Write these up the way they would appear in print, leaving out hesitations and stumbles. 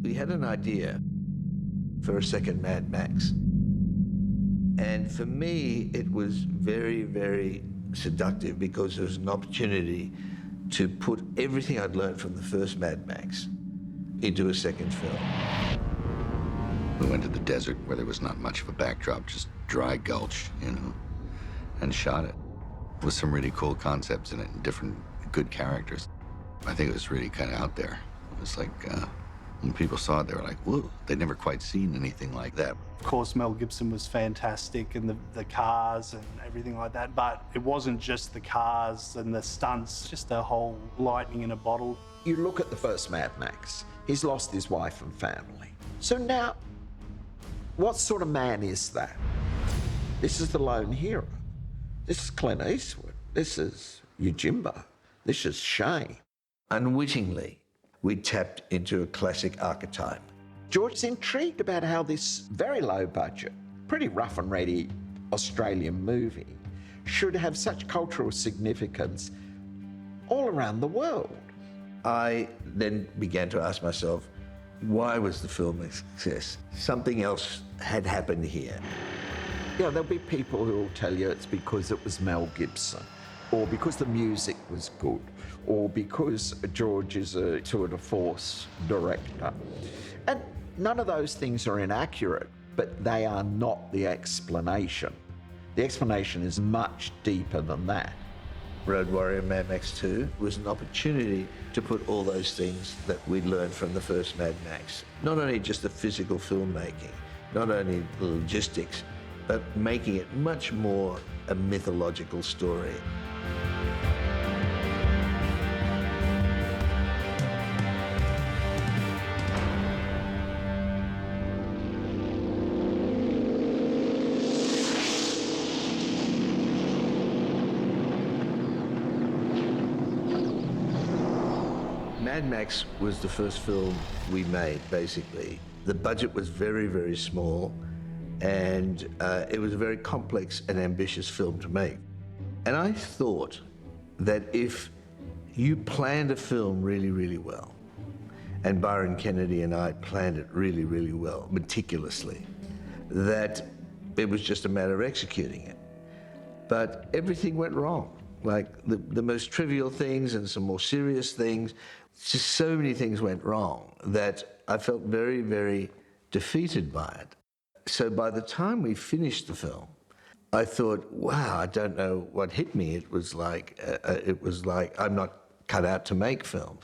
We had an idea for a second Mad Max. And for me, it was very, very seductive because it was an opportunity to put everything I'd learned from the first Mad Max into a second film. We went to the desert where there was not much of a backdrop, just dry gulch, and shot it with some really cool concepts in it and different good characters. I think it was really kind of out there. It was like, when people saw it, they were like, whoa, they'd never quite seen anything like that. Of course, Mel Gibson was fantastic and the cars and everything like that, but it wasn't just the cars and the stunts, just the whole lightning in a bottle. You look at the first Mad Max, he's lost his wife and family. So now, what sort of man is that? This is the lone hero. This is Clint Eastwood. This is Yojimbo. This is Shane. Unwittingly, we tapped into a classic archetype. George's intrigued about how this very low budget, pretty rough and ready Australian movie should have such cultural significance all around the world. I then began to ask myself, why was the film a success? Something else had happened here. Yeah, there'll be people who will tell you it's because it was Mel Gibson, or because the music was good, or because George is a tour de force director. And none of those things are inaccurate, but they are not the explanation. The explanation is much deeper than that. Road Warrior Mad Max 2 was an opportunity to put all those things that we'd learned from the first Mad Max. Not only just the physical filmmaking, not only the logistics, but making it much more a mythological story. Mad Max was the first film we made, basically. The budget was very, very small, and it was a very complex and ambitious film to make. And I thought that if you planned a film really, really well, and Byron Kennedy and I planned it really, really well, meticulously, that it was just a matter of executing it. But everything went wrong. Like the most trivial things and some more serious things, just so many things went wrong that I felt very, very defeated by it. So by the time we finished the film, I thought, wow, I don't know what hit me. It was like I'm not cut out to make film.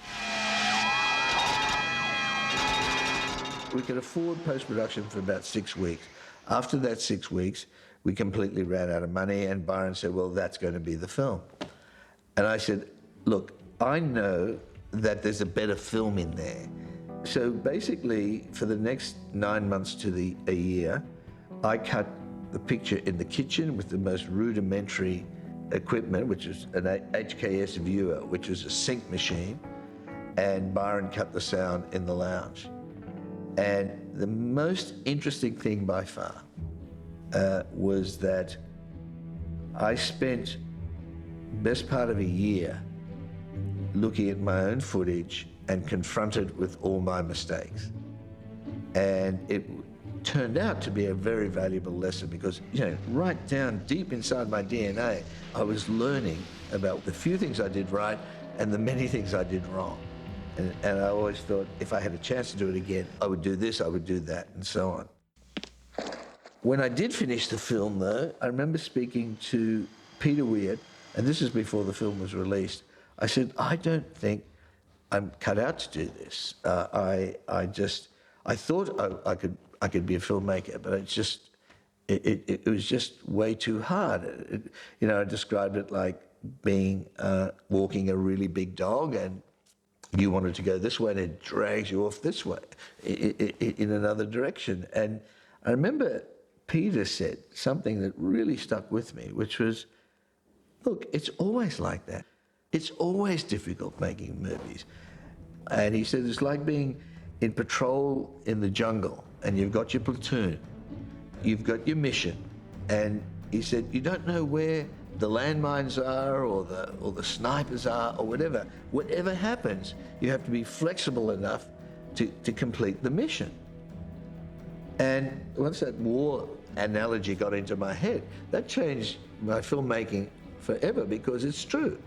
We could afford post-production for about 6 weeks. After that 6 weeks, we completely ran out of money, and Byron said, well, that's going to be the film. And I said, look, I know that there's a better film in there. So basically, for the next 9 months to a year, I cut the picture in the kitchen with the most rudimentary equipment, which is an HKS viewer, which was a sync machine, and Byron cut the sound in the lounge. And the most interesting thing by far was that I spent best part of a year looking at my own footage and confronted with all my mistakes. And it turned out to be a very valuable lesson because, right down deep inside my DNA, I was learning about the few things I did right and the many things I did wrong. And I always thought if I had a chance to do it again, I would do this, I would do that, and so on. When I did finish the film, though, I remember speaking to Peter Weir, and this is before the film was released. I said, I don't think I'm cut out to do this. I thought I could be a filmmaker, but it was just way too hard. I described it like being walking a really big dog, and you wanted to go this way, and it drags you off this way in another direction. And I remember Peter said something that really stuck with me, which was, look, it's always like that. It's always difficult making movies. And he said, it's like being in patrol in the jungle, and you've got your platoon, you've got your mission, and he said, you don't know where the landmines are or the snipers are or whatever. Whatever happens, you have to be flexible enough to complete the mission. And once that war analogy got into my head, that changed my filmmaking forever, because it's true.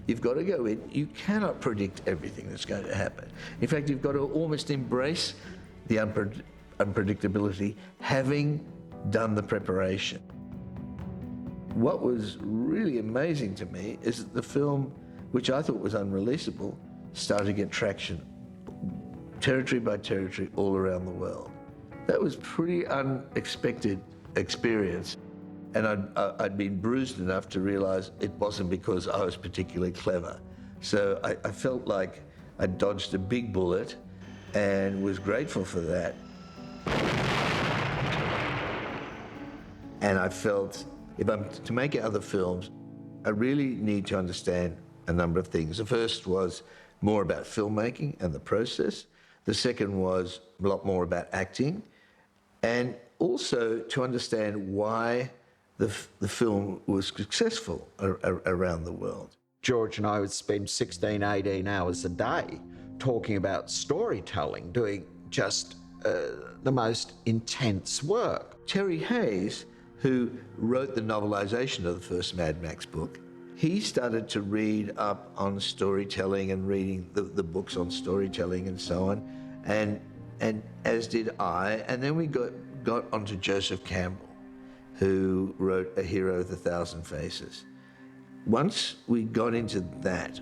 You've got to go in, you cannot predict everything that's going to happen. In fact, you've got to almost embrace the unpredictability, having done the preparation. What was really amazing to me is that the film, which I thought was unreleasable, started to get traction, territory by territory, all around the world. That was pretty unexpected experience. And I'd been bruised enough to realize it wasn't because I was particularly clever. So I felt like I dodged a big bullet and was grateful for that. And I felt if I'm to make other films, I really need to understand a number of things. The first was more about filmmaking and the process. The second was a lot more about acting, and also to understand why the film was successful around the world. George and I would spend 16, 18 hours a day talking about storytelling, doing just the most intense work. Terry Hayes, who wrote the novelization of the first Mad Max book, he started to read up on storytelling and reading the books on storytelling and so on, and as did I. And then we got onto Joseph Campbell, who wrote A Hero with a Thousand Faces. Once we got into that,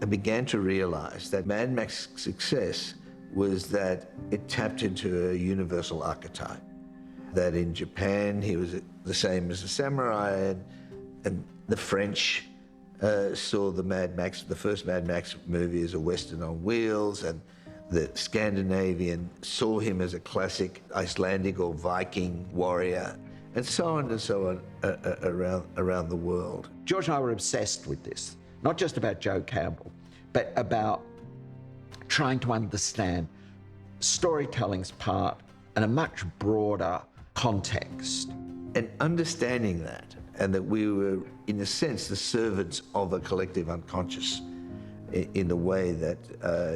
I began to realize that Mad Max's success was that it tapped into a universal archetype. That in Japan, he was the same as a samurai, and the French saw the first Mad Max movie as a Western on wheels, and the Scandinavian saw him as a classic Icelandic or Viking warrior, and so on around the world. George and I were obsessed with this, not just about Joe Campbell, but about trying to understand storytelling's part in a much broader context. And understanding that, and that we were, in a sense, the servants of a collective unconscious in the way that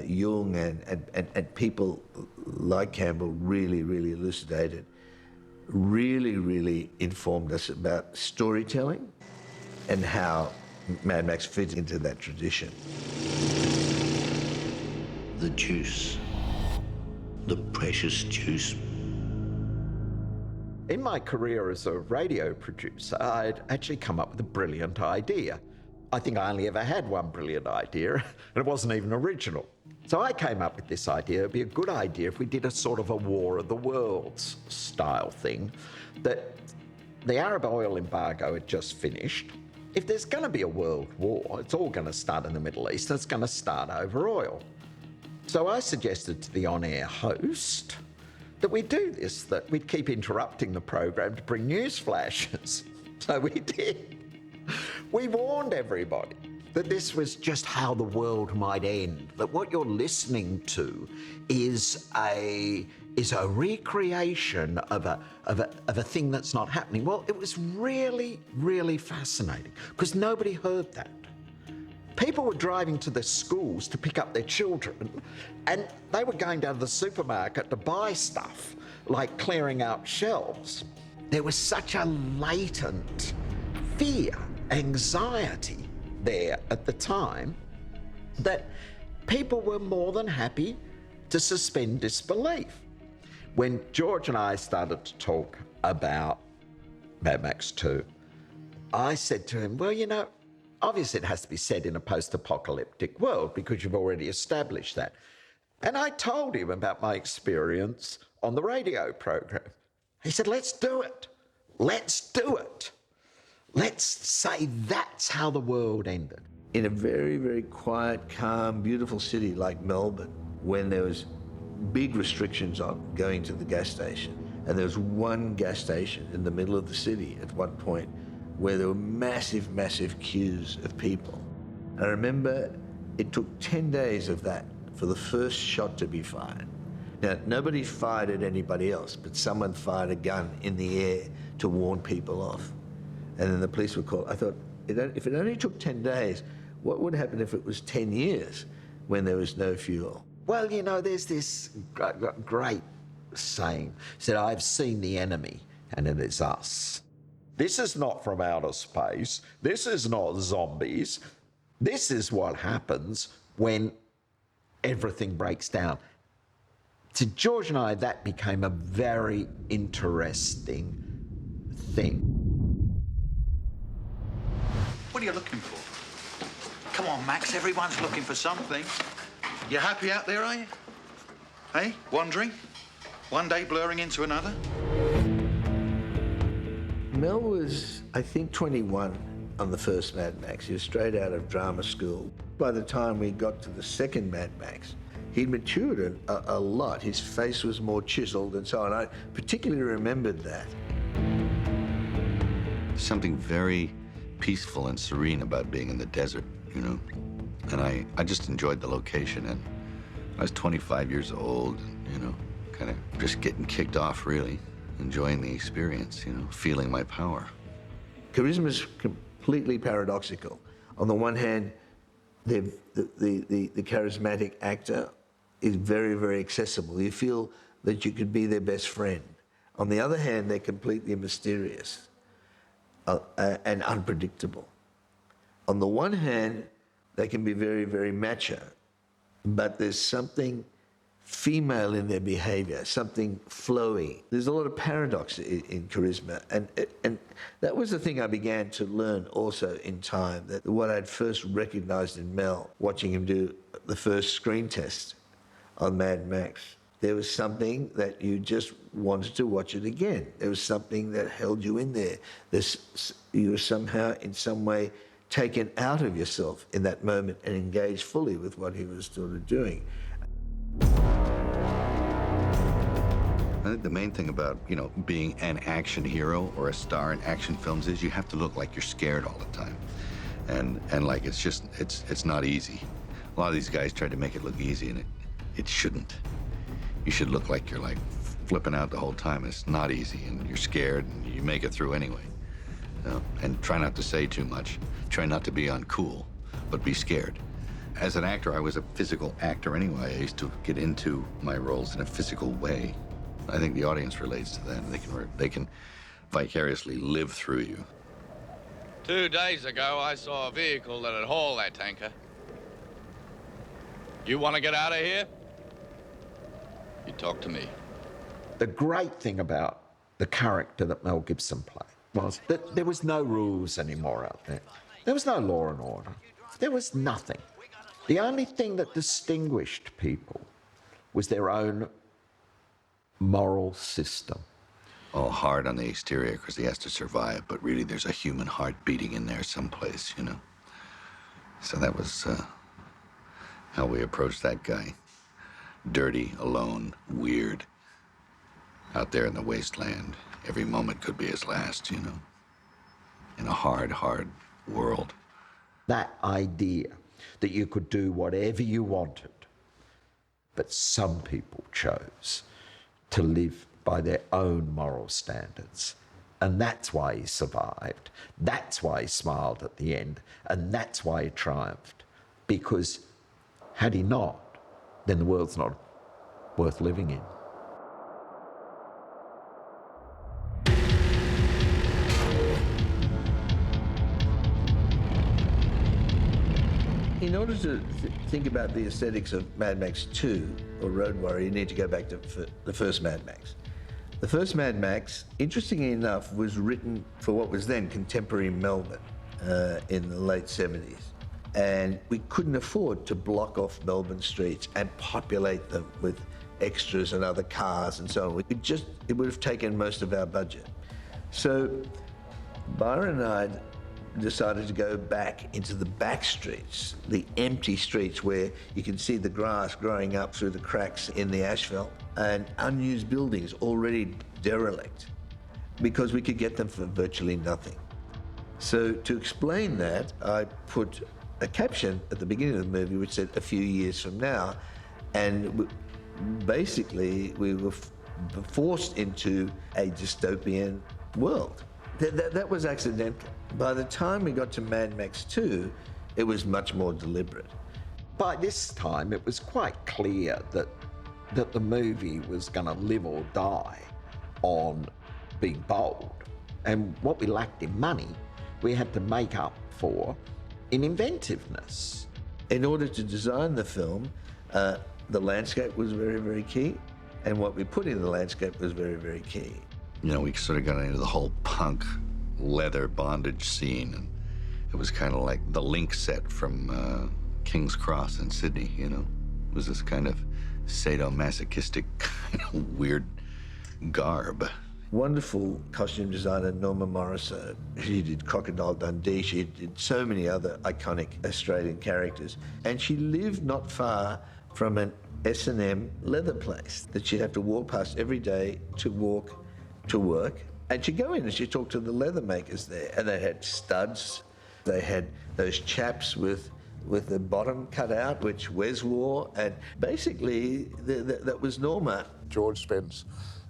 Jung and people like Campbell really elucidated, really informed us about storytelling and how Mad Max fits into that tradition. The juice, the precious juice. In my career as a radio producer, I'd actually come up with a brilliant idea. I think I only ever had one brilliant idea, and it wasn't even original. So I came up with this idea. It'd be a good idea if we did a sort of a War of the Worlds style thing, that the Arab oil embargo had just finished. If there's going to be a world war, it's all going to start in the Middle East, and it's going to start over oil. So I suggested to the on-air host that we'd do this, that we'd keep interrupting the program to bring news flashes. So we did. We warned everybody that this was just how the world might end, that what you're listening to is a recreation of a thing that's not happening. Well, it was really fascinating, because nobody heard that. People were driving to their schools to pick up their children, and they were going down to the supermarket to buy stuff, like clearing out shelves. There was such a latent fear, anxiety there at the time, that people were more than happy to suspend disbelief. When George and I started to talk about Mad Max 2, I said to him, well, you know, obviously it has to be set in a post-apocalyptic world, because you've already established that. And I told him about my experience on the radio program. He said, let's do it. Let's do it. Let's say that's how the world ended. In a very quiet, calm, beautiful city like Melbourne, when there was big restrictions on going to the gas station, and there was one gas station in the middle of the city at one point where there were massive queues of people. I remember it took 10 days of that for the first shot to be fired. Now, nobody fired at anybody else, but someone fired a gun in the air to warn people off. and then the police were called. I thought, if it only took 10 days, what would happen if it was 10 years when there was no fuel? Well, you know, there's this great saying, said, I've seen the enemy, and it is us. This is not from outer space. This is not zombies. This is what happens when everything breaks down. To George and I, that became a very interesting thing. What are you looking for? Come on, Max, everyone's looking for something. You happy out there, are you? Hey, wandering? One day blurring into another? Mel was, I think, 21 on the first Mad Max. He was straight out of drama school. By the time we got to the second Mad Max, he'd matured a lot. His face was more chiseled and so on. I particularly remembered that. Something very peaceful and serene about being in the desert, you know? And I just enjoyed the location, and I was 25 years old, you know, kind of just getting kicked off, really, enjoying the experience, you know, feeling my power. Charisma's completely paradoxical. On the one hand, the charismatic actor is very, very accessible. You feel that you could be their best friend. On the other hand, they're completely mysterious and unpredictable. On the one hand, they can be very, very macho, but there's something female in their behavior, something flowy. There's a lot of paradox in charisma, and that was the thing I began to learn also in time, that what I'd first recognized in Mel, watching him do the first screen test on Mad Max. There was something that you just wanted to watch it again. There was something that held you in there. You were somehow, in some way, taken out of yourself in that moment and engaged fully with what he was sort of doing. I think the main thing about, you know, being an action hero or a star in action films is you have to look like you're scared all the time. And like, it's not easy. A lot of these guys try to make it look easy, and it shouldn't. You should look like you're like flipping out the whole time. It's not easy, and you're scared, and you make it through anyway. And try not to say too much. Try not to be uncool, but be scared. As an actor, I was a physical actor anyway. I used to get into my roles in a physical way. I think the audience relates to that. They can vicariously live through you. 2 days ago, I saw a vehicle that had hauled that tanker. You want to get out of here? You talk to me. The great thing about the character that Mel Gibson played was that there was no rules anymore out there. There was no law and order. There was nothing. The only thing that distinguished people was their own moral system. All hard on the exterior because he has to survive, but really there's a human heart beating in there someplace, you know? So that was how we approached that guy. Dirty, alone, weird. Out there in the wasteland, every moment could be his last, you know? In a hard, hard world. That idea that you could do whatever you wanted, but some people chose to live by their own moral standards. And that's why he survived. That's why he smiled at the end. And that's why he triumphed. Because had he not, then the world's not worth living in. In order to think about the aesthetics of Mad Max 2 or Road Warrior, you need to go back to the first Mad Max. The first Mad Max, interestingly enough, was written for what was then contemporary Melbourne in the late 70s. And we couldn't afford to block off Melbourne streets and populate them with extras and other cars and so on. It would have taken most of our budget. So Byron and I decided to go back into the back streets, the empty streets where you can see the grass growing up through the cracks in the asphalt and unused buildings already derelict, because we could get them for virtually nothing. So to explain that, I put a caption at the beginning of the movie which said, "A few years from now," and basically we were forced into a dystopian world. That was accidental. By the time we got to Mad Max 2, it was much more deliberate. By this time, it was quite clear that the movie was going to live or die on being bold. And what we lacked in money, we had to make up for in inventiveness. In order to design the film, the landscape was very, very key, and what we put in the landscape was very, very key. You know, we sort of got into the whole punk leather bondage scene, and it was kind of like the Link set from King's Cross in Sydney, you know? It was this kind of sadomasochistic kind of weird garb. Wonderful costume designer Norma Morrisson. She did Crocodile Dundee. She did so many other iconic Australian characters. And she lived not far from an S&M leather place that she'd have to walk past every day to walk to work. And she'd go in and she'd talk to the leather makers there. And they had studs. They had those chaps with the bottom cut out, which Wes wore. And basically, that was Norma. George spends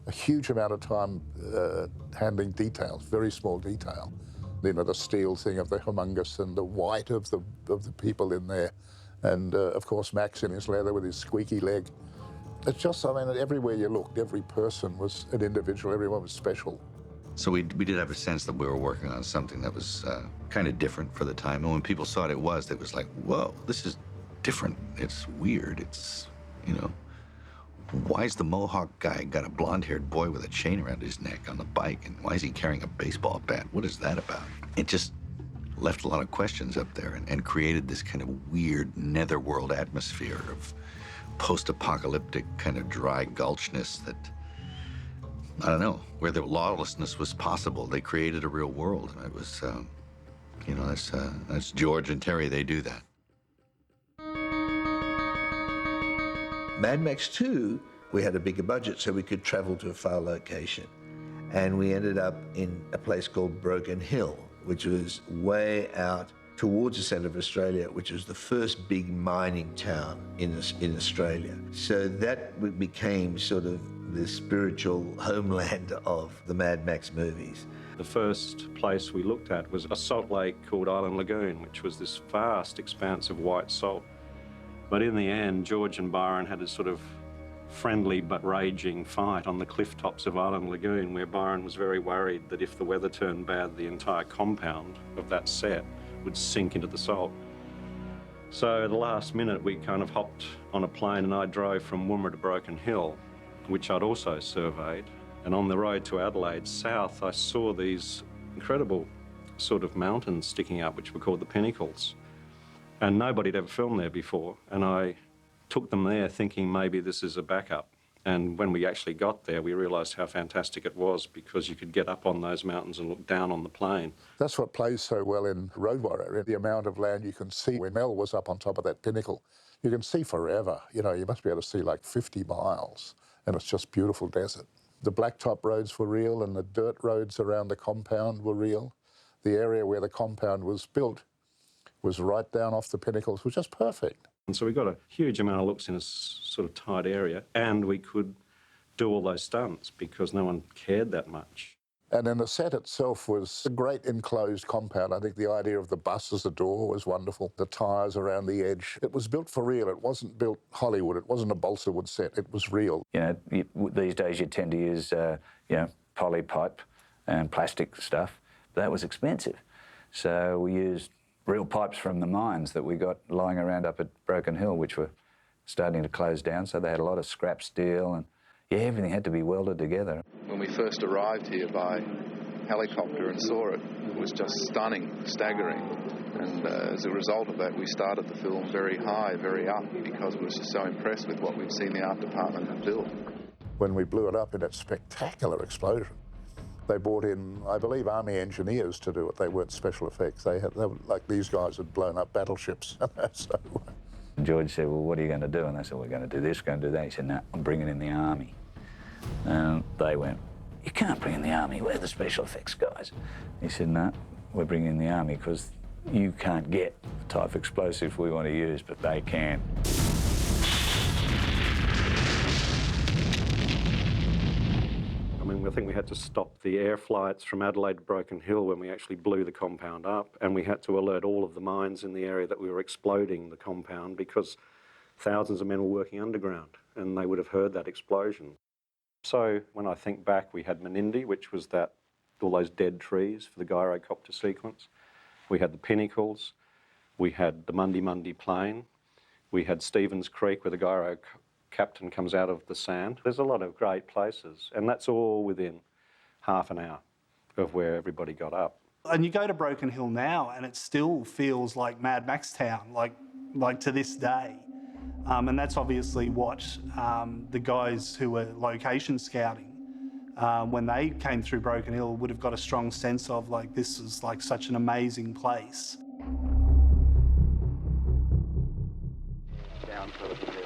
a huge amount of time handling details, very small detail. You know, the steel thing of the humongous and the white of the people in there. And of course, Max in his leather with his squeaky leg. It's just, I mean, everywhere you looked, every person was an individual, everyone was special. So we did have a sense that we were working on something that was kind of different for the time. And when people saw it was like, whoa, this is different. It's weird. It's, you know, why is the Mohawk guy got a blonde-haired boy with a chain around his neck on the bike? And why is he carrying a baseball bat? What is that about? It just left a lot of questions up there and created this kind of weird netherworld atmosphere of post-apocalyptic kind of dry gulchness that, I don't know, where the lawlessness was possible. They created a real world. And it was, you know, that's George and Terry, they do that. Mad Max 2, we had a bigger budget so we could travel to a far location. And we ended up in a place called Broken Hill, which was way out towards the centre of Australia, which was the first big mining town in Australia. So that became sort of the spiritual homeland of the Mad Max movies. The first place we looked at was a salt lake called Island Lagoon, which was this vast expanse of white salt. But in the end, George and Byron had a sort of friendly but raging fight on the cliff tops of Island Lagoon, where Byron was very worried that if the weather turned bad, the entire compound of that set would sink into the salt. So at the last minute, we kind of hopped on a plane and I drove from Woomera to Broken Hill, which I'd also surveyed. And on the road to Adelaide South, I saw these incredible sort of mountains sticking up, which were called the Pinnacles. And nobody had ever filmed there before. And I took them there thinking maybe this is a backup. And when we actually got there, we realised how fantastic it was because you could get up on those mountains and look down on the plain. That's what plays so well in Road Warrior, the amount of land you can see. When Mel was up on top of that pinnacle, you can see forever. You know, you must be able to see like 50 miles, and it's just beautiful desert. The blacktop roads were real and the dirt roads around the compound were real. The area where the compound was built was right down off the Pinnacles, which was just perfect. And so we got a huge amount of looks in a sort of tight area, and we could do all those stunts because no one cared that much. And then the set itself was a great enclosed compound. I think the idea of the bus as a door was wonderful. The tyres around the edge. It was built for real. It wasn't built Hollywood. It wasn't a balsa wood set. It was real. You know, these days you tend to use, you know, poly pipe and plastic stuff. But that was expensive. So we used real pipes from the mines that we got lying around up at Broken Hill, which were starting to close down. So they had a lot of scrap steel and, yeah, everything had to be welded together. When we first arrived here by helicopter and saw it, it was just stunning, staggering. And as a result of that, we started the film very high, very up, because we were just so impressed with what we'd seen the art department build. When we blew it up in that spectacular explosion, they brought in, I believe, Army engineers to do it. They weren't special effects. They were, like these guys had blown up battleships. So, George said, well, what are you going to do? And I said, we're going to do this, going to do that. He said, no, I'm bringing in the Army. And they went, you can't bring in the Army. We're the special effects guys. He said, no, we're bringing in the Army because you can't get the type of explosive we want to use, but they can. I mean, I think we had to stop the air flights from Adelaide to Broken Hill when we actually blew the compound up, and we had to alert all of the mines in the area that we were exploding the compound because thousands of men were working underground and they would have heard that explosion. So when I think back, we had Menindee, which was all those dead trees for the gyrocopter sequence. We had the Pinnacles. We had the Mundi Plain. We had Stevens Creek, where the gyro captain comes out of the sand. There's a lot of great places, and that's all within half an hour of where everybody got up. And you go to Broken Hill now, and it still feels like Mad Max Town, like to this day. And that's obviously what the guys who were location scouting, when they came through Broken Hill, would have got a strong sense of, like, this is like such an amazing place.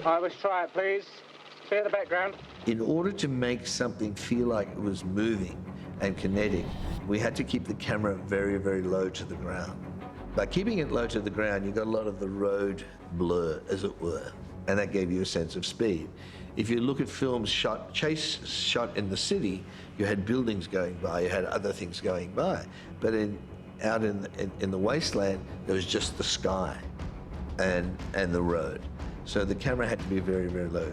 All right, let's try it, please. Clear the background. In order to make something feel like it was moving and kinetic, we had to keep the camera very, very low to the ground. By keeping it low to the ground, you got a lot of the road blur, as it were, and that gave you a sense of speed. If you look at films shot in the city, you had buildings going by, you had other things going by. But out in the wasteland, there was just the sky and the road. So the camera had to be very, very low.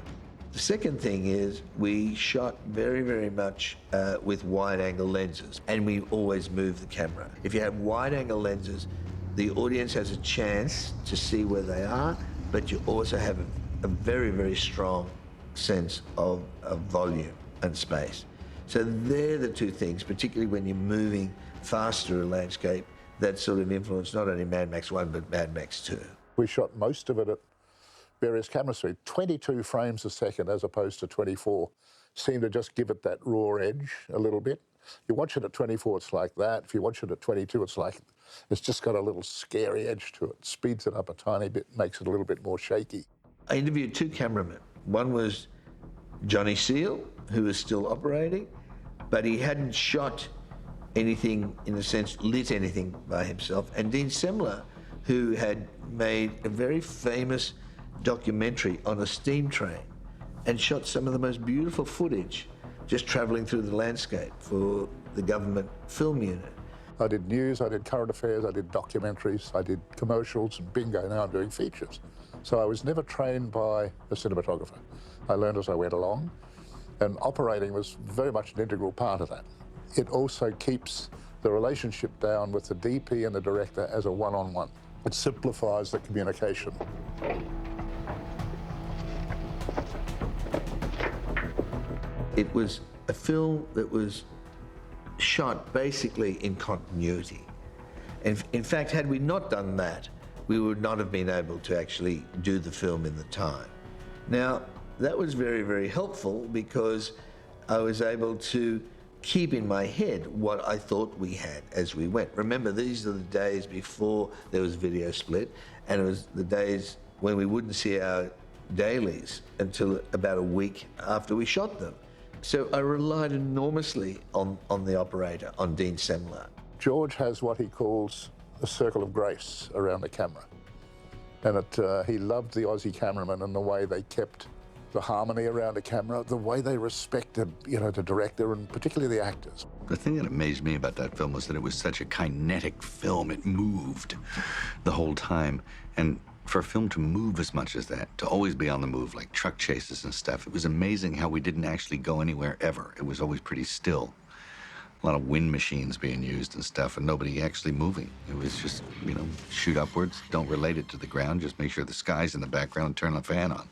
The second thing is we shot very, very much with wide-angle lenses, and we always move the camera. If you have wide-angle lenses, the audience has a chance to see where they are, but you also have a very, very strong sense of volume and space. So they're the two things, particularly when you're moving fast through a landscape, that sort of influence not only Mad Max 1, but Mad Max 2. We shot most of it at various camera speeds. 22 frames a second as opposed to 24 seemed to just give it that raw edge a little bit. You watch it at 24, it's like that. If you watch it at 22, it's just got a little scary edge to it. Speeds it up a tiny bit, makes it a little bit more shaky. I interviewed two cameramen. One was Johnny Seal, who was still operating, but he hadn't shot anything, in a sense, lit anything by himself. And Dean Semler, who had made a very famous documentary on a steam train and shot some of the most beautiful footage just travelling through the landscape for the government film unit. I did news, I did current affairs, I did documentaries, I did commercials, and bingo, now I'm doing features. So I was never trained by a cinematographer. I learned as I went along, and operating was very much an integral part of that. It also keeps the relationship down with the DP and the director as a one-on-one. It simplifies the communication. It was a film that was shot basically in continuity. And in fact, had we not done that, we would not have been able to actually do the film in the time. Now, that was very, very helpful because I was able to keep in my head what I thought we had as we went. Remember, these are the days before there was video split, and it was the days when we wouldn't see our dailies until about a week after we shot them. So I relied enormously on the operator, on Dean Semler. George has what he calls a circle of grace around the camera. And he loved the Aussie cameramen and the way they kept the harmony around the camera, the way they respected, the director and particularly the actors. The thing that amazed me about that film was that it was such a kinetic film. It moved the whole time. And for a film to move as much as that, to always be on the move, like truck chases and stuff, it was amazing how we didn't actually go anywhere ever. It was always pretty still. A lot of wind machines being used and stuff, and nobody actually moving. It was just, shoot upwards, don't relate it to the ground, just make sure the sky's in the background, turn the fan on.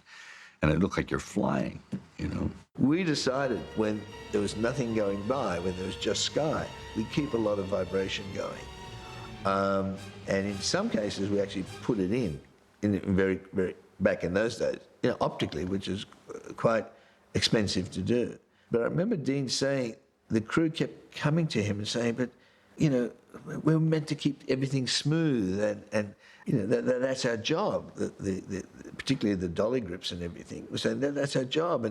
And it looked like you're flying, We decided when there was nothing going by, when there was just sky, we keep a lot of vibration going. And in some cases, we actually put it in very, very, back in those days, optically, which is quite expensive to do. But I remember Dean saying, the crew kept coming to him and saying, but, we're meant to keep everything smooth and that's our job, particularly the dolly grips and everything. We're saying that's our job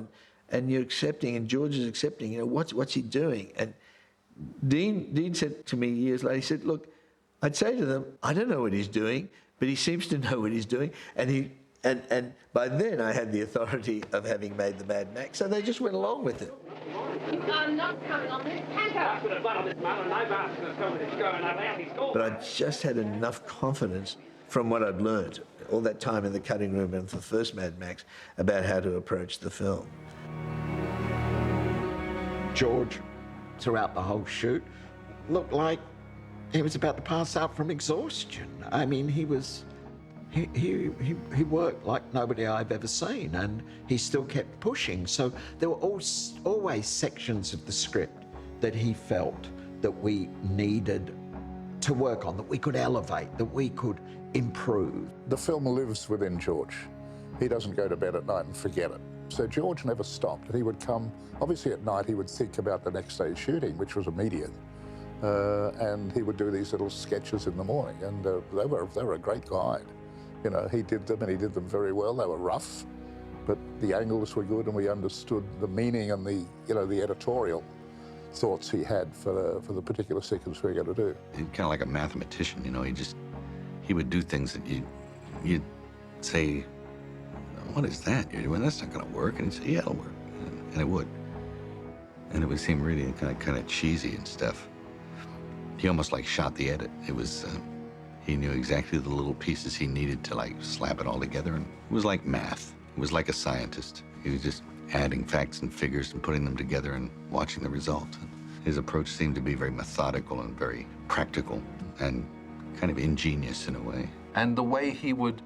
and you're accepting and George is accepting, what's he doing? And Dean said to me years later, he said, look, I'd say to them, I don't know what he's doing, but he seems to know what he's doing. And by then I had the authority of having made the Mad Max, so they just went along with it. I'm not coming on this tanker. I put a blood on this man and no bastard's going to tell me it's going out. He's gone. But I just had enough confidence from what I'd learned all that time in the cutting room and for the first Mad Max about how to approach the film. George, throughout the whole shoot, looked like he was about to pass out from exhaustion. I mean, he worked like nobody I've ever seen, and he still kept pushing. So there were always sections of the script that he felt that we needed to work on, that we could elevate, that we could improve. The film lives within George. He doesn't go to bed at night and forget it. So George never stopped. He would come, obviously at night he would think about the next day's shooting, which was immediate. And he would do these little sketches in the morning, and they were a great guide. You know, he did them, and he did them very well. They were rough, but the angles were good, and we understood the meaning and the editorial thoughts he had for the particular sequence we were going to do. He's kind of like a mathematician, you know. He would do things that you'd say, "What is that you're doing? That's not going to work." And he'd say, "Yeah, it'll work," and it would. And it would seem really kind of cheesy and stuff. He almost like shot the edit. It was, he knew exactly the little pieces he needed to like slap it all together. And it was like math. It was like a scientist. He was just adding facts and figures and putting them together and watching the result. And his approach seemed to be very methodical and very practical and kind of ingenious in a way. And the way he would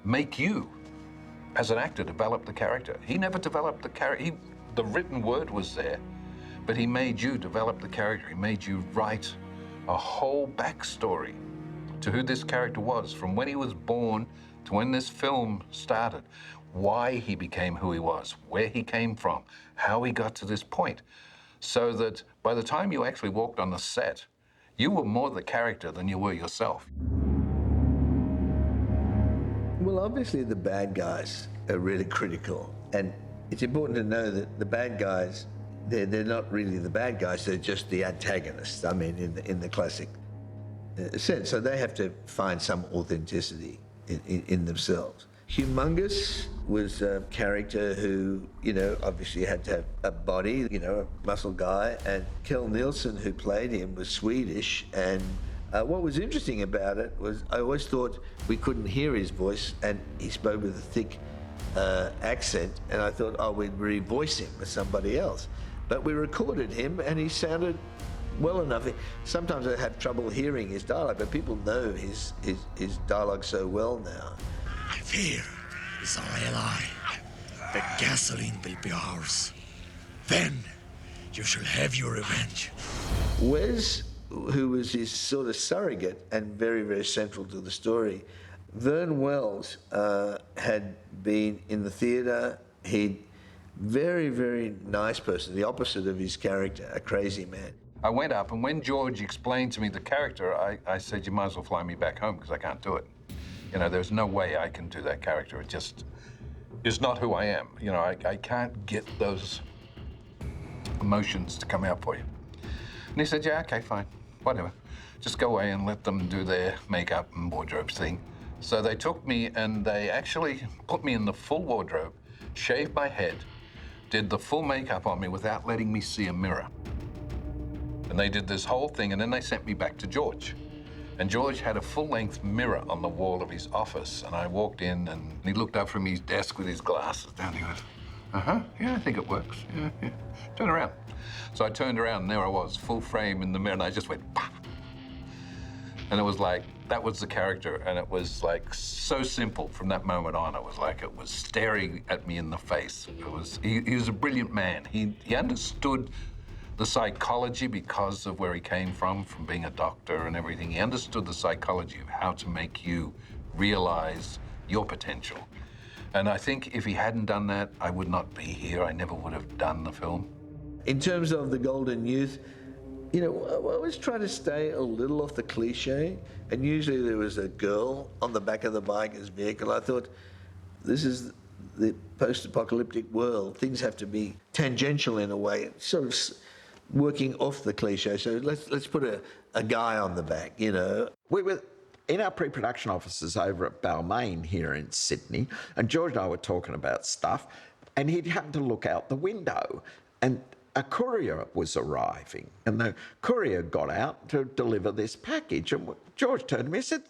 make you, as an actor, develop the character. He never developed the character. The written word was there, but he made you develop the character. He made you write a whole backstory to who this character was, from when he was born to when this film started, why he became who he was, where he came from, how he got to this point, so that by the time you actually walked on the set, you were more the character than you were yourself. Well, obviously the bad guys are really critical, and it's important to know that the bad guys, they're not really the bad guys, they're just the antagonists, I mean, in the classic sense. So they have to find some authenticity in themselves. Humongous was a character who, you know, obviously had to have a body, you know, a muscle guy, and Kjell Nielsen, who played him, was Swedish, and what was interesting about it was I always thought we couldn't hear his voice, and he spoke with a thick accent, and I thought, oh, we'd revoice him with somebody else. But we recorded him, and he sounded well enough. Sometimes I have trouble hearing his dialogue, but people know his dialogue so well now. Fear is only a lie. The gasoline will be ours. Then you shall have your revenge. Wes, who was his sort of surrogate and very, very central to the story, Vern Wells had been in the theatre. He'd very, very nice person, the opposite of his character, a crazy man. I went up, and when George explained to me the character, I said, you might as well fly me back home, because I can't do it. You know, there's no way I can do that character. It just is not who I am. You know, I can't get those emotions to come out for you. And he said, yeah, okay, fine, whatever. Just go away and let them do their makeup and wardrobe thing. So they took me, and they actually put me in the full wardrobe, shaved my head, did the full makeup on me without letting me see a mirror. And they did this whole thing, and then they sent me back to George. And George had a full-length mirror on the wall of his office, and I walked in, and he looked up from his desk with his glasses down. He went, yeah, I think it works. Yeah. Turn around. So I turned around, and there I was, full frame in the mirror, and I just went, pop. And it was like, that was the character, and it was like so simple from that moment on. It was like it was staring at me in the face. He was a brilliant man. He understood the psychology because of where he came from being a doctor and everything. He understood the psychology of how to make you realize your potential. And I think if he hadn't done that, I would not be here. I never would have done the film. In terms of the Golden Youth, you know, I always try to stay a little off the cliche, and usually there was a girl on the back of the biker's vehicle. I thought, this is the post-apocalyptic world. Things have to be tangential in a way, sort of working off the cliche. So let's put a guy on the back, you know. We were in our pre-production offices over at Balmain here in Sydney, and George and I were talking about stuff, and he'd happened to look out the window, and a courier was arriving, and the courier got out to deliver this package. And George turned to me and said,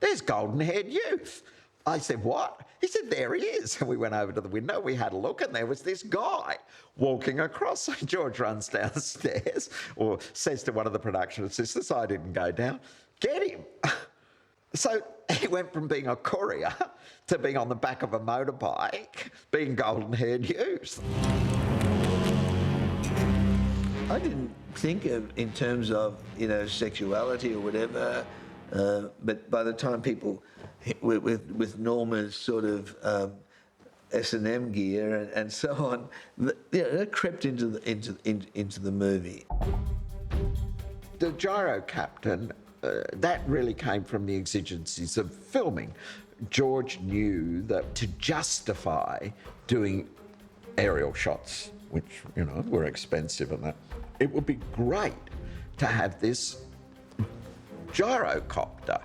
"There's golden-haired youth." I said, "What?" He said, "There he is." And we went over to the window, we had a look, and there was this guy walking across. So George runs downstairs, or says to one of the production assistants, I didn't go down, "Get him." So he went from being a courier to being on the back of a motorbike, being golden-haired youth. I didn't think of in terms of, sexuality or whatever, but by the time people with Norma's sort of S&M gear and so on, that crept into the movie. The Gyro Captain, that really came from the exigencies of filming. George knew that to justify doing aerial shots, which, were expensive and that, it would be great to have this gyrocopter.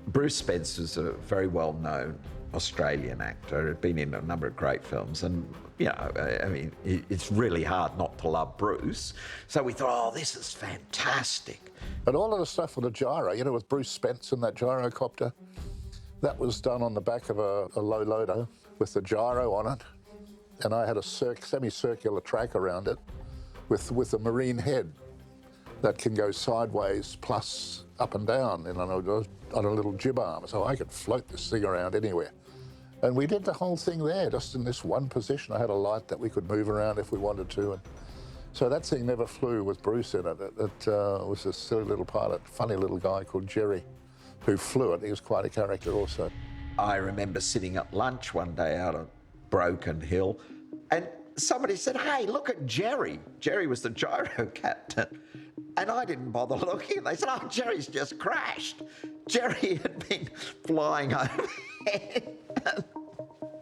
Bruce Spence was a very well-known Australian actor, had been in a number of great films, and, it's really hard not to love Bruce. So we thought, this is fantastic. And all of the stuff with the gyro, with Bruce Spence and that gyrocopter, that was done on the back of a low loader with the gyro on it. And I had a semicircular track around it with a marine head that can go sideways plus up and down on a little jib arm, so I could float this thing around anywhere. And we did the whole thing there, just in this one position. I had a light that we could move around if we wanted to. And so that thing never flew with Bruce in it. It was a silly little pilot, funny little guy called Jerry, who flew it. He was quite a character also. I remember sitting at lunch one day out at Broken Hill, and somebody said, "Hey, look at Jerry." Jerry was the gyro captain. And I didn't bother looking. They said, "Oh, Jerry's just crashed." Jerry had been flying overhead and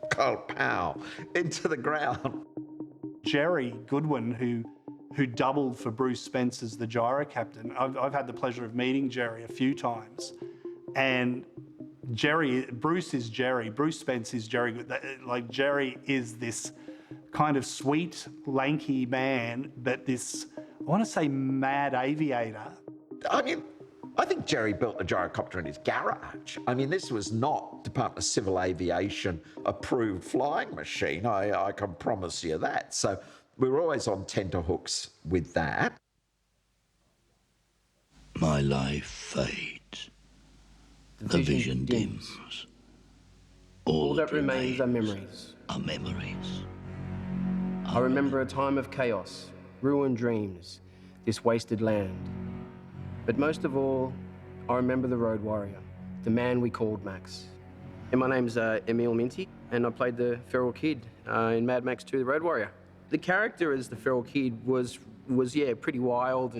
called pow into the ground. Jerry Goodwin, who doubled for Bruce Spence as the gyro captain, I've had the pleasure of meeting Jerry a few times. And Bruce is Jerry, Bruce Spence is Jerry. Like, Jerry is this kind of sweet, lanky man, but this, I want to say, mad aviator. I think Jerry built the gyrocopter in his garage. This was not Department of Civil Aviation approved flying machine. I can promise you that. So we were always on tenterhooks with that. My life fades. The vision dims. All that remains are memories. I remember a time of chaos, ruined dreams, this wasted land. But most of all, I remember the road warrior, the man we called Max. And my name's Emil Minty, and I played the feral kid in Mad Max 2, The Road Warrior. The character as the feral kid was pretty wild,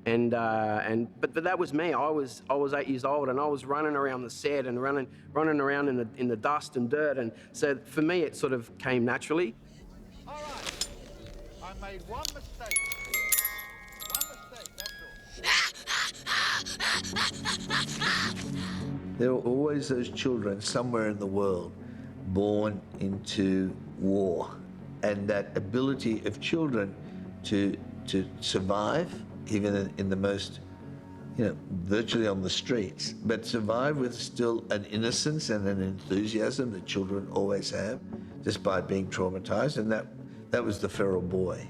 but that was me. I was 8 years old, and I was running around the set and running around in the dust and dirt, and so for me it sort of came naturally. All right, I made one mistake. There are always those children somewhere in the world born into war, and that ability of children to survive, even in the most, virtually on the streets, but survive with still an innocence and an enthusiasm that children always have, despite being traumatized, and that was the feral boy.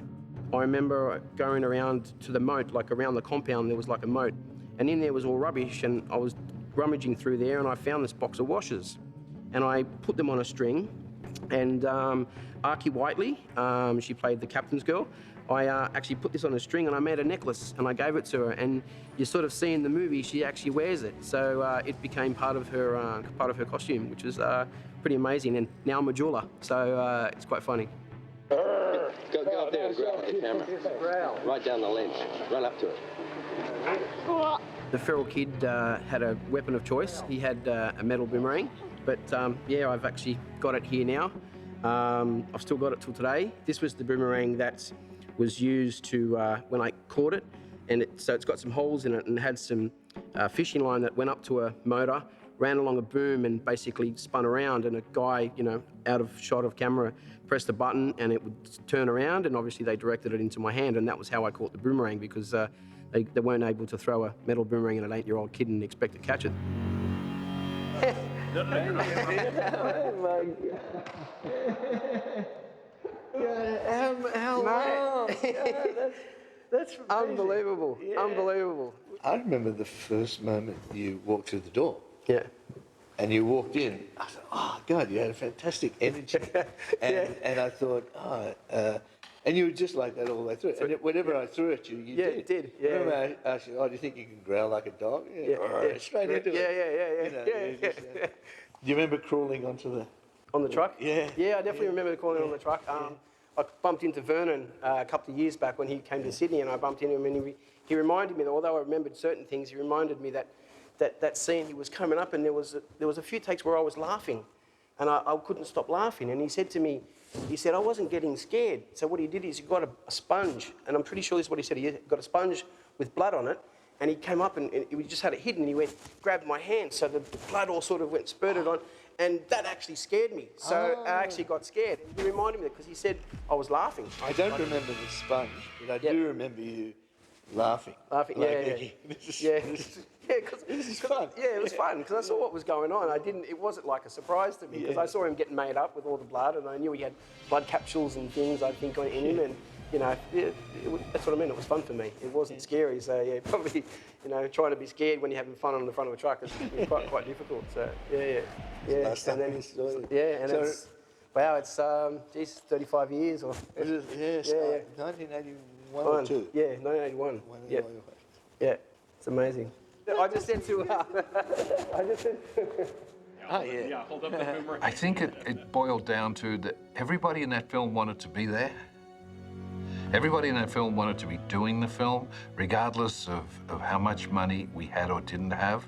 I remember going around to the moat, like around the compound, there was like a moat, and in there was all rubbish, and I was rummaging through there, and I found this box of washers, and I put them on a string, and Archie Whiteley, she played the captain's girl, I actually put this on a string and I made a necklace and I gave it to her, and you sort of see in the movie she actually wears it, so it became part of her costume, which was pretty amazing, and now I'm a jeweler, so it's quite funny. Go up there and grab the camera. Right down the lens. Run up to it. The feral kid had a weapon of choice. He had a metal boomerang, but I've actually got it here now. I've still got it till today. This was the boomerang that was used to when I caught it, and so it's got some holes in it and had some fishing line that went up to a motor, ran along a boom and basically spun around, and a guy, you know, out of shot of camera, pressed a button and it would turn around, and obviously they directed it into my hand, and that was how I caught the boomerang, because they weren't able to throw a metal boomerang at an 8-year-old kid and expect to catch it. Oh my God. How long? That's unbelievable. Yeah. Unbelievable. I remember the first moment you walked through the door. Yeah. And you walked in. I thought, oh, God, you had a fantastic energy. And I thought, and you were just like that all the way through. And whenever I threw at you, you did. Yeah, did. Yeah. Remember I asked you, do you think you can growl like a dog? Straight into it. Do you remember crawling onto the... On the truck? Yeah. Yeah, I definitely remember crawling on the truck. I bumped into Vernon a couple of years back when he came to Sydney, and I bumped into him, and he reminded me, although I remembered certain things, he reminded me that scene, he was coming up, and there was a few takes where I was laughing, and I couldn't stop laughing. And he said to me, I wasn't getting scared. So what he did is he got a sponge, and I'm pretty sure this is what he said. He got a sponge with blood on it, and he came up and he just had it hidden, and he grabbed my hand, so the blood all sort of spurted on. And that actually scared me. So I actually got scared. He reminded me that because he said I was laughing. I don't remember the sponge, but I do remember you laughing. Laughing, like, yeah. This is fun. Yeah, it was fun because I saw what was going on. It wasn't like a surprise to me because I saw him getting made up with all the blood, and I knew he had blood capsules and things, I think, in him. And, you know, that's what I mean. It was fun for me. It wasn't scary. So, yeah, probably, you know, trying to be scared when you're having fun on the front of a truck is quite difficult. So, yeah. Last time and then, it's 35 years or... Yes, 1981 or 2. Yeah, 1981. Yeah, it's amazing. I just said to... hold up the boomerang. I think it boiled down to that everybody in that film wanted to be there. Everybody in that film wanted to be doing the film, regardless of how much money we had or didn't have.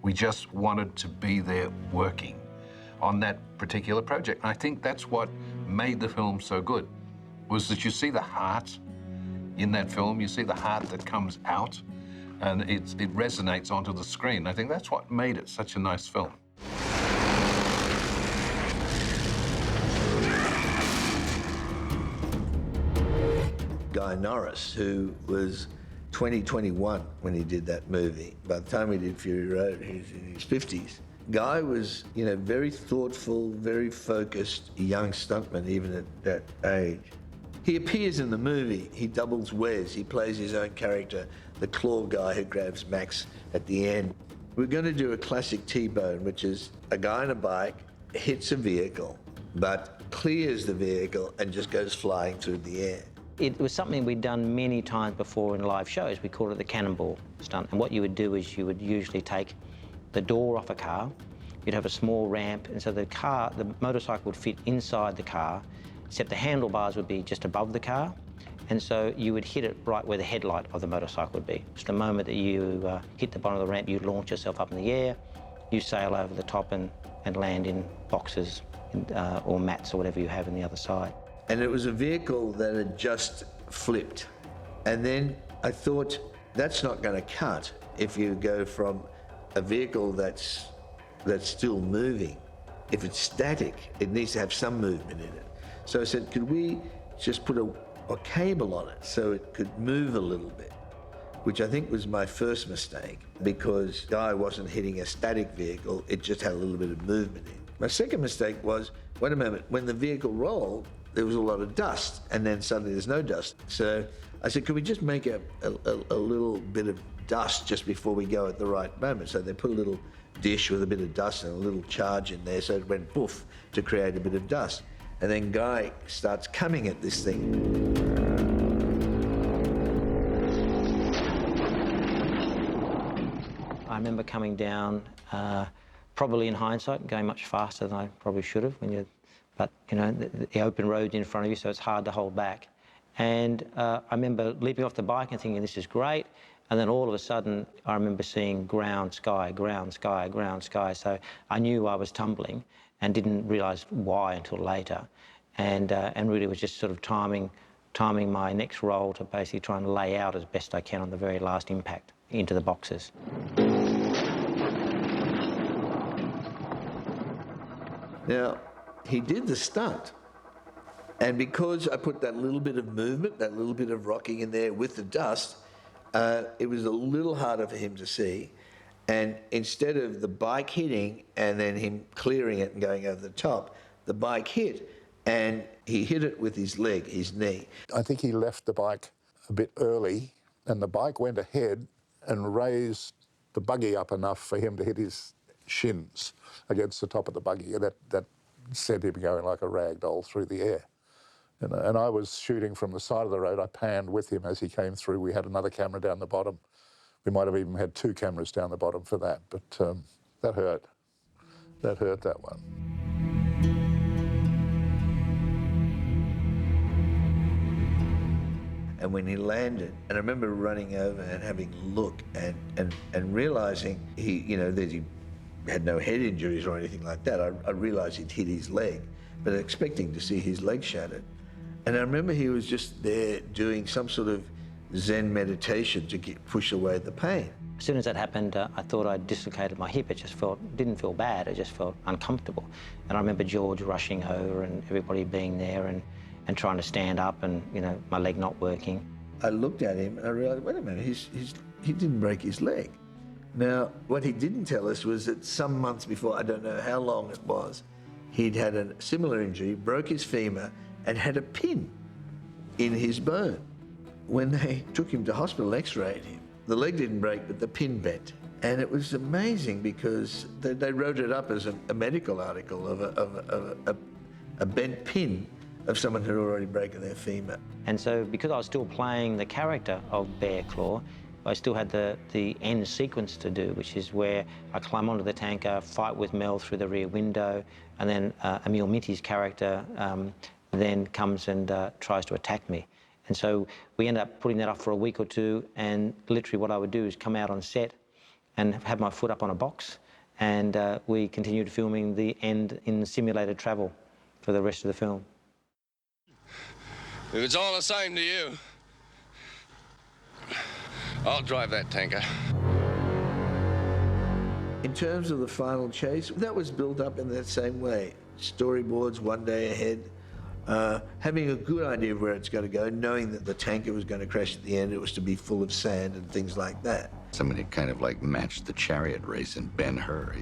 We just wanted to be there working on that particular project. And I think that's what made the film so good, was that you see the heart in that film, you see the heart that comes out, and it resonates onto the screen. I think that's what made it such a nice film. Guy Norris, who was 21 when he did that movie. By the time he did Fury Road, he was in his 50s. Guy was, you know, very thoughtful, very focused, young stuntman even at that age. He appears in the movie. He doubles Wes. He plays his own character, the claw guy who grabs Max at the end. We're going to do a classic T-bone, which is a guy on a bike hits a vehicle, but clears the vehicle and just goes flying through the air. It was something we'd done many times before in live shows. We called it the cannonball stunt. And what you would do is you would usually take the door off a car, you'd have a small ramp, and so the motorcycle would fit inside the car, except the handlebars would be just above the car. And so you would hit it right where the headlight of the motorcycle would be. Just the moment that you hit the bottom of the ramp, you'd launch yourself up in the air, you sail over the top and land in boxes or mats or whatever you have on the other side. And it was a vehicle that had just flipped. And then I thought, that's not going to cut if you go from a vehicle that's still moving. If it's static, it needs to have some movement in it. So I said, could we just put a cable on it so it could move a little bit? Which I think was my first mistake, because Guy wasn't hitting a static vehicle, it just had a little bit of movement in it. My second mistake was, wait a moment, when the vehicle rolled, there was a lot of dust, and then suddenly there's no dust. So I said, could we just make a little bit of dust just before we go at the right moment? So they put a little dish with a bit of dust and a little charge in there, so it went poof to create a bit of dust. And then Guy starts coming at this thing. I remember coming down, probably in hindsight, going much faster than I probably should have but, you know, the open road's in front of you, so it's hard to hold back. And I remember leaping off the bike and thinking, this is great. And then all of a sudden, I remember seeing ground, sky, ground, sky, ground, sky. So I knew I was tumbling and didn't realise why until later. And really was just sort of timing my next roll to basically try and lay out as best I can on the very last impact into the boxes. Now, he did the stunt, and because I put that little bit of movement, that little bit of rocking in there with the dust, it was a little harder for him to see. And instead of the bike hitting and then him clearing it and going over the top, the bike hit, and he hit it with his leg, his knee. I think he left the bike a bit early, and the bike went ahead and raised the buggy up enough for him to hit his shins against the top of the buggy, and that sent him going like a rag doll through the air. And I was shooting from the side of the road. I panned with him as he came through. We had another camera down the bottom. We might have even had 2 cameras down the bottom for that, but that hurt. That hurt, that one. And when he landed, and I remember running over and having a look and realising that he had no head injuries or anything like that. I realised he'd hit his leg, but expecting to see his leg shattered. And I remember he was just there doing some sort of Zen meditation to push away the pain. As soon as that happened, I thought I'd dislocated my hip. It just didn't feel bad, it just felt uncomfortable. And I remember George rushing over and everybody being there and trying to stand up and, my leg not working. I looked at him and I realised, wait a minute, he didn't break his leg. Now, what he didn't tell us was that some months before, I don't know how long it was, he'd had a similar injury, broke his femur, and had a pin in his bone. When they took him to hospital, x-rayed him, the leg didn't break, but the pin bent. And it was amazing because they wrote it up as a medical article of a bent pin of someone who had already broken their femur. And so because I was still playing the character of Bear Claw, I still had the end sequence to do, which is where I climb onto the tanker, fight with Mel through the rear window, and then Emil Mitty's character then comes and tries to attack me. And so we ended up putting that off for a week or 2, and literally what I would do is come out on set and have my foot up on a box, and we continued filming the end in simulated travel for the rest of the film. If it's all the same to you, I'll drive that tanker. In terms of the final chase, that was built up in that same way. Storyboards one day ahead, having a good idea of where it's going to go, knowing that the tanker was going to crash at the end, it was to be full of sand and things like that. Somebody kind of like matched the chariot race in Ben-Hur,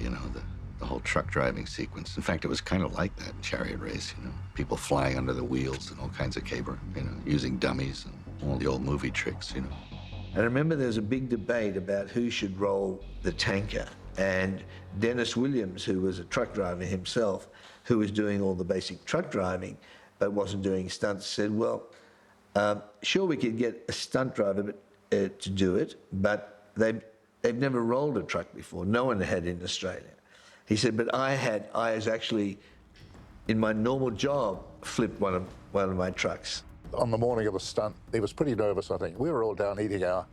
the whole truck driving sequence. In fact, it was kind of like that chariot race, people flying under the wheels and all kinds of caper, using dummies and all the old movie tricks, And I remember there was a big debate about who should roll the tanker. And Dennis Williams, who was a truck driver himself, who was doing all the basic truck driving, but wasn't doing stunts, said, well, sure, we could get a stunt driver to do it, but they've never rolled a truck before. No one had in Australia. He said, but I was actually, in my normal job, flipped one of my trucks. On the morning of the stunt, he was pretty nervous, I think. We were all down eating our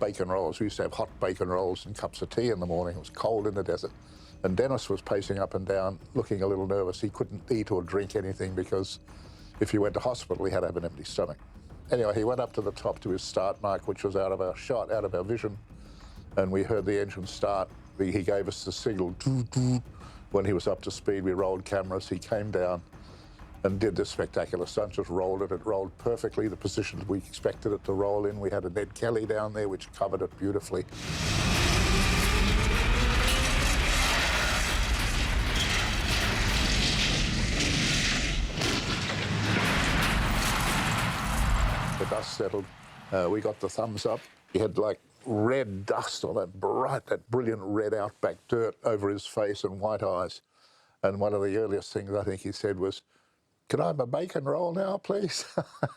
bacon rolls. We used to have hot bacon rolls and cups of tea in the morning. It was cold in the desert. And Dennis was pacing up and down, looking a little nervous. He couldn't eat or drink anything because if he went to hospital, he had to have an empty stomach. Anyway, he went up to the top to his start mark, which was out of our shot, out of our vision, and we heard the engine start. He gave us the signal, doot, doot. When he was up to speed, we rolled cameras. He came down and did this spectacular stunt, just rolled it. It rolled perfectly, the positions we expected it to roll in. We had a Ned Kelly down there, which covered it beautifully. The dust settled. We got the thumbs up. He had like red dust on that brilliant red outback dirt over his face and white eyes. And one of the earliest things I think he said was, "Can I have a bacon roll now, please?"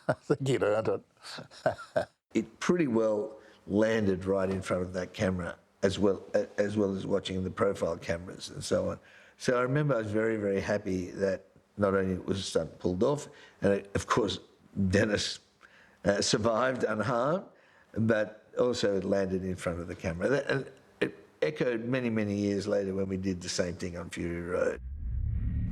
I think he'd earned it. It pretty well landed right in front of that camera, as well as watching the profile cameras and so on. So I remember I was very, very happy that not only was the stunt pulled off, and of course Dennis survived unharmed, but also it landed in front of the camera. And it echoed many, many years later when we did the same thing on Fury Road.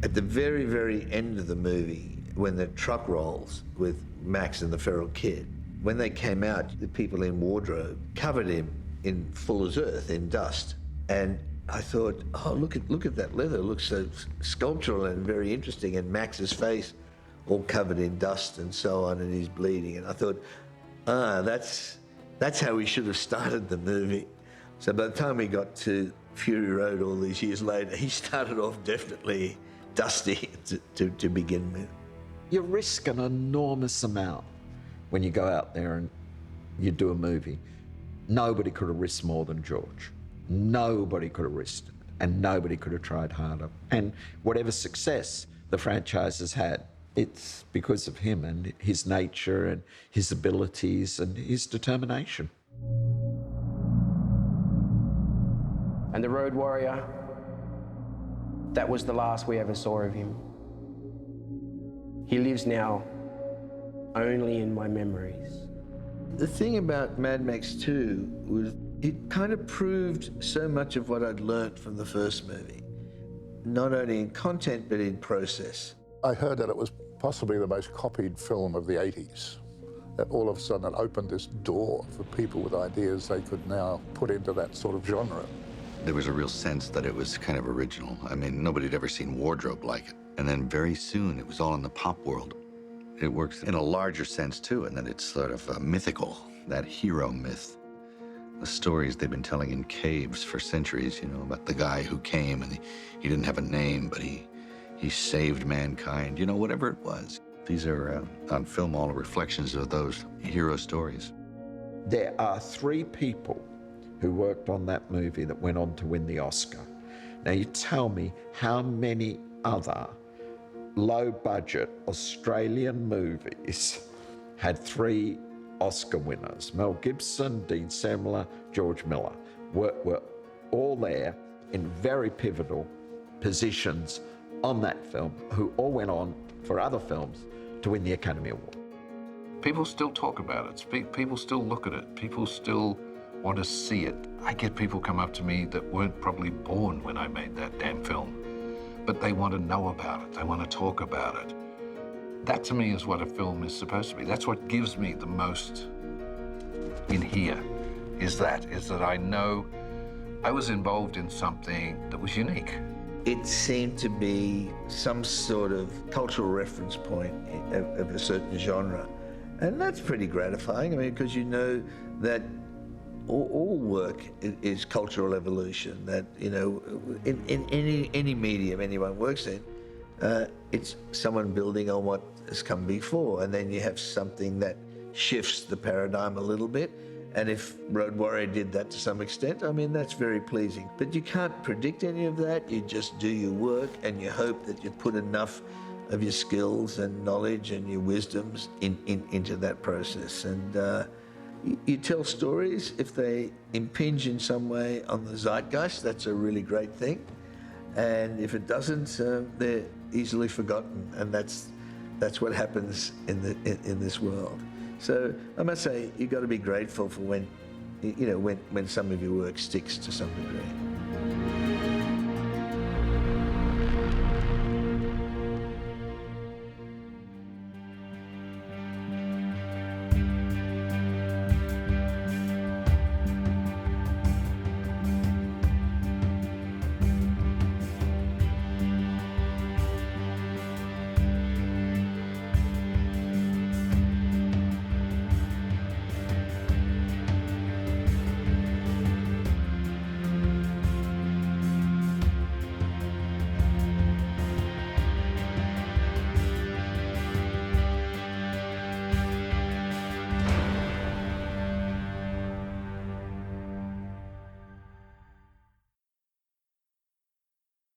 At the very, very end of the movie, when the truck rolls with Max and the feral kid, when they came out, the people in wardrobe covered him in Fuller's Earth, in dust. And I thought, oh, look at that leather. It looks so sculptural and very interesting. And Max's face all covered in dust and so on, and he's bleeding. And I thought, that's how we should have started the movie. So by the time we got to Fury Road all these years later, he started off definitely dusty to begin with. You risk an enormous amount when you go out there and you do a movie. Nobody could have risked more than George. Nobody could have risked it, and nobody could have tried harder. And whatever success the franchise has had, it's because of him and his nature and his abilities and his determination. And the Road Warrior, that was the last we ever saw of him. He lives now only in my memories. The thing about Mad Max 2 was it kind of proved so much of what I'd learnt from the first movie, not only in content but in process. I heard that it was possibly the most copied film of the 80s, that all of a sudden it opened this door for people with ideas they could now put into that sort of genre. There was a real sense that it was kind of original. I mean, nobody had ever seen wardrobe like it. And then very soon, it was all in the pop world. It works in a larger sense, too, in that it's sort of mythical, that hero myth. The stories they've been telling in caves for centuries, you know, about the guy who came and he didn't have a name, but he saved mankind, you know, whatever it was. These are, on film, all reflections of those hero stories. There are 3 people who worked on that movie that went on to win the Oscar. Now, you tell me how many other low-budget Australian movies had 3 Oscar winners. Mel Gibson, Dean Semler, George Miller were all there in very pivotal positions on that film, who all went on for other films to win the Academy Award. People still talk about it. People still look at it. People still want to see it. I get people come up to me that weren't probably born when I made that damn film, but they want to know about it. They want to talk about it. That, to me, is what a film is supposed to be. That's what gives me the most in here, is that I know I was involved in something that was unique. It seemed to be some sort of cultural reference point of a certain genre. And that's pretty gratifying, I mean, because you know that all work is cultural evolution, that, you know, in any medium anyone works in, it's someone building on what has come before, and then you have something that shifts the paradigm a little bit. And if Road Warrior did that to some extent, I mean, that's very pleasing. But you can't predict any of that. You just do your work and you hope that you put enough of your skills and knowledge and your wisdoms into that process. And you tell stories. If they impinge in some way on the zeitgeist, that's a really great thing. And if it doesn't, they're easily forgotten. And that's what happens in this world. So I must say, you've got to be grateful for when some of your work sticks to some degree.